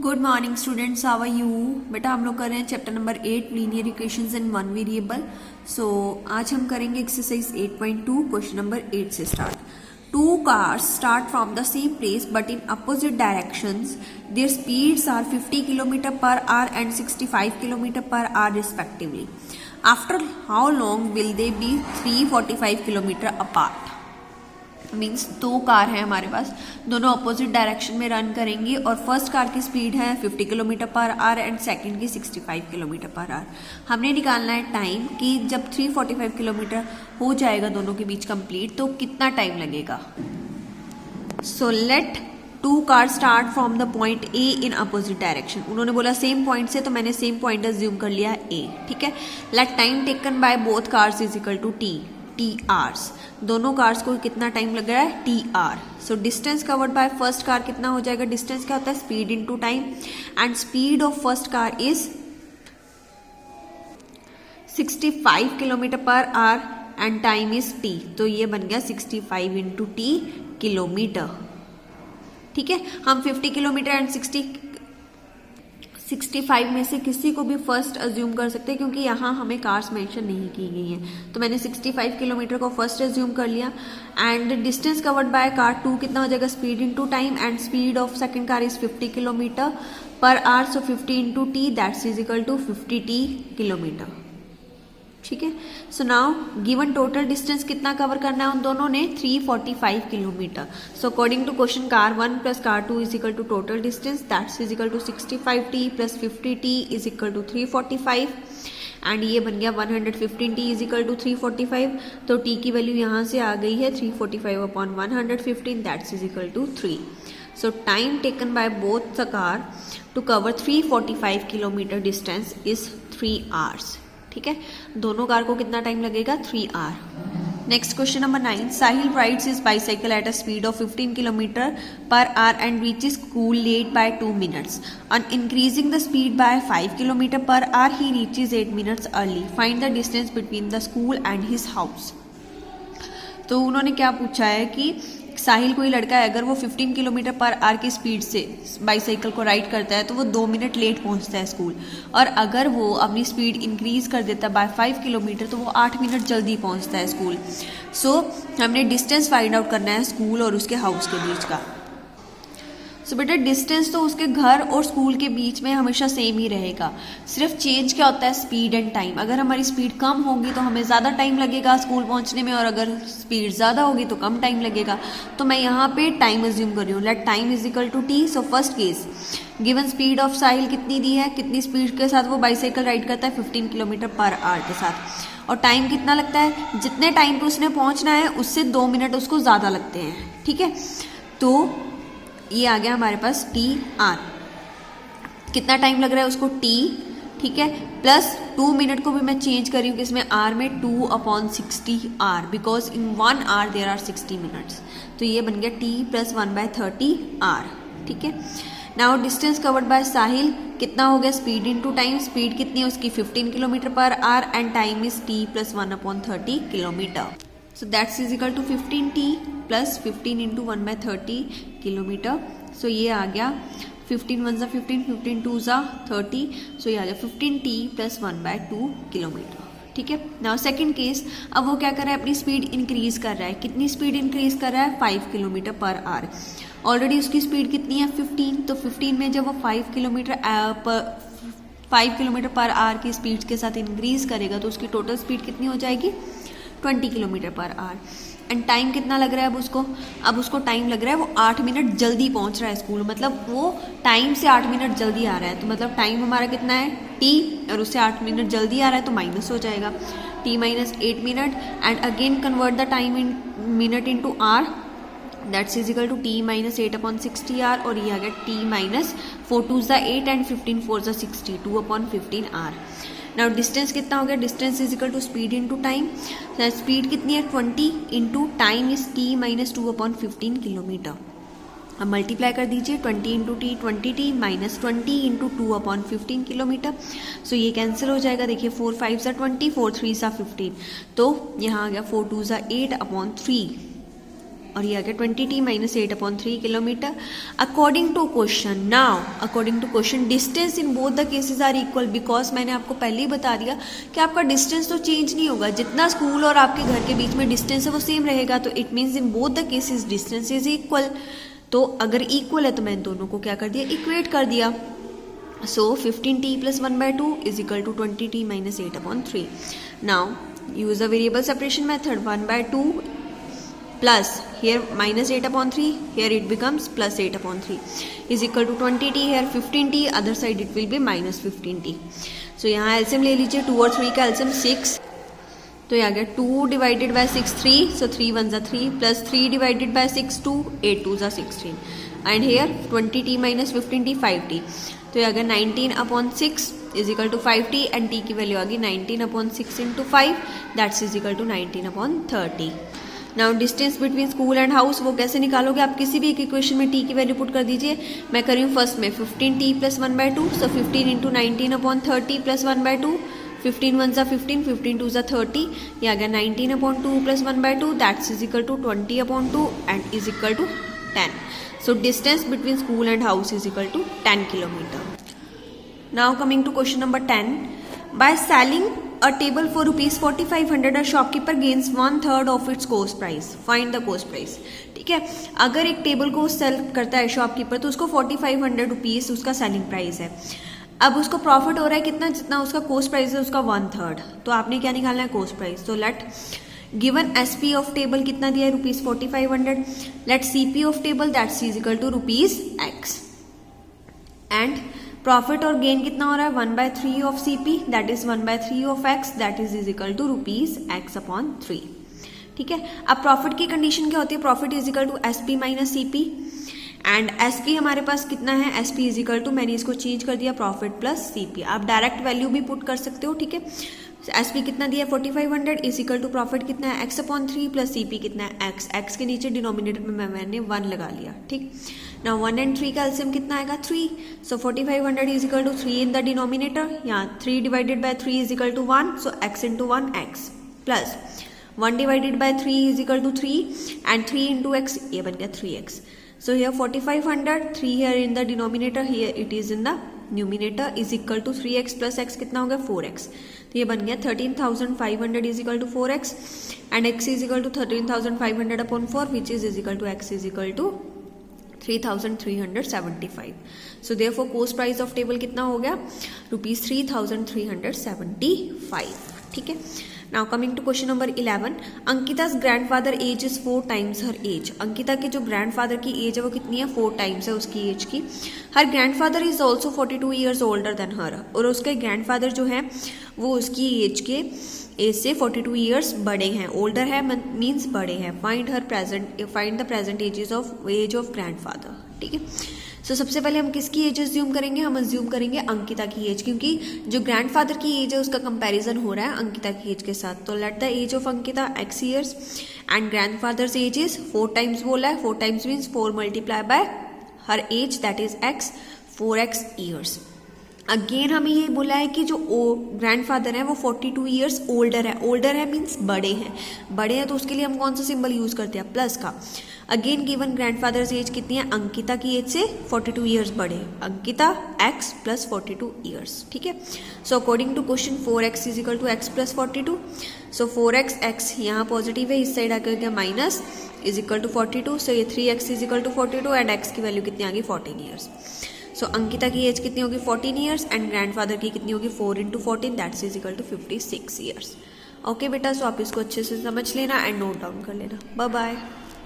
Good morning students, how are you. बेटा हम लोग कर रहे हैं chapter number 8 linear equations in one variable. So आज हम करेंगे एक्सरसाइज 8.2 क्वेश्चन नंबर 8 से start. Two cars start from the same place but in opposite directions. Their speeds are 50 kilometre per hour and 65 kilometre per hour respectively. After how long will they be 345 kilometre apart. Means दो car है हमारे पास, दोनों opposite direction में run करेंगी और first car की speed है 50 kilometre per hour and second की 65 किलोमीटर पर आवर। हमने निकालना है टाइम कि जब 345 किलोमीटर हो जाएगा दोनों के बीच कंप्लीट तो कितना टाइम लगेगा। So let two car start from the point A in opposite direction. उन्होंने बोला सेम पॉइंट से, तो मैंने सेम पॉइंट अज्यूम कर लिया ए। ठीक है। Let time taken by both cars is equal to t hours. दोनों कार्स को कितना टाइम लग रहा है, t hour. So distance covered by first car कितना हो जाएगा, डिस्टेंस क्या होता है, speed into time, and speed of first car is 65 kilometre per hour and time is t. तो ये बन गया 65 इंटू टी किलोमीटर। ठीक है। हम 50 किलोमीटर एंड 65 में से किसी को भी फर्स्ट अज्यूम कर सकते हैं क्योंकि यहाँ हमें कार्स मेंशन नहीं की गई हैं। तो मैंने 65 किलोमीटर को फर्स्ट अज्यूम कर लिया। And distance covered by car 2 कितना हो जाएगा, speed into time, and speed of second car is 50 kilometre per hour. So 50 into t that's is equal to 50 t kilometre. ठीक है। So now given total distance कितना cover करना है उन दोनों ने, 345 kilometre. So according to question car 1 plus car 2 is equal to total distance that's is equal to 65t plus 50t is equal to 345 and ये बन गया 115t इज इक्वल टू 345। तो t की वैल्यू यहाँ से आ गई है 345 upon 115 that's is equal to 3। So time taken by both the car to cover 345 kilometre distance is 3 hours. ठीक है। दोनों कार को कितना टाइम लगेगा, 3 hour. Next question number 9। Sahil rides his bicycle at a speed of 15 kilometre per hour and reaches school late by 2 minutes. On increasing the speed by 5 kilometer per hour, he reaches 8 minutes early. Find the distance between the school and his house. तो उन्होंने क्या पूछा है कि साहिल कोई लड़का है, अगर वो 15 किलोमीटर पर आवर की स्पीड से बाइसाइकिल को राइड करता है तो वो 2 मिनट लेट पहुंचता है स्कूल, और अगर वो अपनी स्पीड इंक्रीज कर देता है बाय 5 किलोमीटर तो वो 8 मिनट जल्दी पहुंचता है स्कूल। सो हमने डिस्टेंस फाइंड आउट करना है स्कूल और उसके हाउस के बीच का। सो बेटा डिस्टेंस तो उसके घर और स्कूल के बीच में हमेशा सेम ही रहेगा, सिर्फ चेंज क्या होता है, स्पीड एंड टाइम। अगर हमारी स्पीड कम होगी तो हमें ज़्यादा टाइम लगेगा स्कूल पहुंचने में, और अगर स्पीड ज़्यादा होगी तो कम टाइम लगेगा। तो मैं यहाँ पे टाइम अज्यूम कर रही हूँ। Let time is equal to t. So first case given speed of Sahil कितनी दी है, कितनी स्पीड के साथ वो बाइसाइकिल राइड करता है, 15 किलोमीटर पर आवर के साथ, और टाइम कितना लगता है, जितने टाइम पे उसने पहुँचना है उससे 2 मिनट उसको ज़्यादा लगते हैं। ठीक है। तो ये आ गया हमारे पास टी आर, कितना टाइम लग रहा है उसको टी। ठीक है। प्लस 2 मिनट को भी मैं चेंज कर रही हूँ किसमें, आर में, 2 upon 60 hour, because in 1 hour there are 60 minutes. तो ये बन गया टी प्लस 1/30 आर। ठीक है। नाउ डिस्टेंस कवर्ड बाय साहिल कितना हो गया, स्पीड इनटू टाइम। स्पीड कितनी है उसकी, 15 kilometre per hour and time is T plus 1/30 kilometre. So that's is equal to 15t plus 15 into 1/30 kilometre. So ये आ गया 15 1 15, 15 2 30। सो ये आ गया 15t प्लस 1/2 किलोमीटर। ठीक है। नाउ सेकंड केस, अब वो क्या कर रहा है, अपनी स्पीड इंक्रीज कर रहा है। कितनी स्पीड इंक्रीज कर रहा है, 5 किलोमीटर पर आवर। ऑलरेडी उसकी स्पीड कितनी है, 15। तो 15 में जब वो 5 किलोमीटर पर आवर की स्पीड के साथ इंक्रीज करेगा तो उसकी टोटल स्पीड कितनी हो जाएगी, 20 kilometre per hour. And time कितना लग रहा है अब उसको टाइम लग रहा है, वो 8 मिनट जल्दी पहुंच रहा है स्कूल, मतलब वो टाइम से 8 मिनट जल्दी आ रहा है। तो मतलब टाइम हमारा कितना है, टी, और उससे 8 मिनट जल्दी आ रहा है तो माइनस हो जाएगा, t minus 8 minute. And again convert the time in minute into hour, that's is equal to t minus 8/60 hour, और ये आ गया t minus 4 2 8 and 15 4 60, 2/15 hour. Now distance कितना हो गया, distance is equal to speed into time. Speed कितनी है, 20 into time is t minus 2/15 kilometre. अब मल्टीप्लाई कर दीजिए, 20 into T 20t minus 20 into 2/15 kilometre. So ये कैंसिल हो जाएगा। देखिए 4 5 20, 4 3 15, तो यहाँ आ गया 4 2 8/3 और ये आ गया 20t minus 8/3 kilometre according to question. Now according to question distance in both the cases are equal, because मैंने आपको पहले ही बता दिया कि आपका डिस्टेंस तो चेंज नहीं होगा, जितना स्कूल और आपके घर के बीच में डिस्टेंस है वो सेम रहेगा, तो it means in both the cases distance is equal. तो अगर इक्वल है तो मैंने दोनों को क्या कर दिया, इक्वेट कर दिया। So 15t plus 1/2 is equal to 20t minus 8/3. Now use the variable separation method. 1/2 plus here minus 8/3, here it becomes plus 8/3 is equal to 20t, here 15t, other side it will be minus 15t. So यहाँ एल्सियम ले लीजिए, 2 और 3 का एल्सियम 6, तो ये आ गया 2 divided by 6 3, so 3 1 जा 3 प्लस 3 डिवाइडेड बाय 6 2, 8 2 जा 16 and hair 20t minus 15t 5t, तो ये आ गया 19/6 is equal to 5t and t की वैल्यू आ गई 19/6 into 5 that's is equal to 19/30। Now distance between school and house वो कैसे निकालोगे, आप किसी भी एक इक्वेशन में t की वैल्यू पुट कर दीजिए। मैं कर रही हूँ फर्स्ट में 15t प्लस 1/2, सो 15 इंटू 19/30 प्लस 1/2, 15 1 जा 15, 15 2 जा 30, ये आ गया 19/2 plus 1/2 that's is equal to 20/2 and is equal to 10. So distance between school and house is equal to 10 kilometer. Now coming to question number 10. By selling a table for rupees 4500, a shopkeeper gains 1/3 of its cost price. Find the cost price. ठीक है, अगर एक table को cell करता है shopkeeper तो उसको 4500 rupees उसका सेलिंग प्राइस है। अब उसको प्रॉफिट हो रहा है कितना, जितना उसका कोस्ट प्राइस है उसका 1/3, तो आपने क्या निकालना है, कोस्ट प्राइस। तो let given SP of table कितना दिया है, rupees 4500, let CP of table that's is equal to rupees x, and profit और गेन कितना हो रहा है, 1/3 of CP that is 1/3 of x that is equal to rupees x/3। ठीक है, अब प्रॉफिट की कंडीशन क्या होती है, profit is equal to SP minus CP, and SP हमारे पास कितना है, एसपी इज इक्वल टू, मैंने इसको चेंज कर दिया प्रॉफिट प्लस सीपी, आप डायरेक्ट वैल्यू भी पुट कर सकते हो। ठीक है, एसपी कितना दिया 4500 इज इक्वल टू प्रॉफिट कितना है x/3 प्लस सीपी कितना है एक्स, एक्स के नीचे डिनोमिनेटर में मैंने 1 लगा लिया। ठीक, ना 1 एंड 3 का एलसीएम कितना आएगा 3, so 4500 is equal to 3 in the denominator, यहाँ 3 divided by 3 is equal to 1, so x into 1 x plus 1 divided by 3 is equal to 3 and 3 into x, ये बन गया 3x। So here 4500, 3 here in the denominator, here it is in the numerator is equal to 3x plus x कितना हो गया 4x, तो ये बन गया 13,500 is equal to 4x and x is equal to 13,500 upon 4 which is equal to x is equal to 3,375. So therefore cost price of table कितना हो गया रुपीज 3,375. ठीक है, now coming to question number 11. Ankita's grandfather age is 4 times her age. Ankita के जो grandfather की as है वो कितनी है 4 times है उसकी एज की. Her grandfather is also 42 years older than her. और उसके ग्रैंडफादर जो है वो उसकी एज से 42 years बड़े हैं. ओल्डर है मीन्स बड़े हैं. Find the present age of grandfather. ठीक है, सो सबसे पहले हम किसकी एज अज्यूम करेंगे, हम अज्यूम करेंगे अंकिता की एज, क्योंकि जो ग्रैंडफादर की एज है उसका कंपैरिजन हो रहा है अंकिता की एज के साथ. तो let the age of Ankita x years and grandfather's age is 4 times बोला है. 4 times means 4 multiply by her age that is x, 4x years. Again हमें ये बोला है कि जो ग्रैंडफादर है वो 42 years ओल्डर है. ओल्डर है मीन्स बड़े हैं. बड़े हैं तो उसके लिए हम कौन सा सिंबल यूज करते हैं, प्लस का. अगेन गिवन ग्रैंडफादर्स एज कितनी है, अंकिता की एज से 42 years बड़े. Ankita x plus 42 years. ठीक है, so according to question 4x is equal to x plus 42. So 4x x यहाँ पॉजिटिव है, इस साइड आकर गया minus is equal to 42. So ये 3x is equal to 42 and x की वैल्यू कितनी आ गई 14 years. सो अंकिता की एज कितनी होगी 14 years एंड ग्रैंडफादर की कितनी होगी 4 into 14 that's is equal to 56 years. Okay बेटा, सो आप इसको अच्छे से समझ लेना एंड नोट डाउन कर लेना. Bye bye.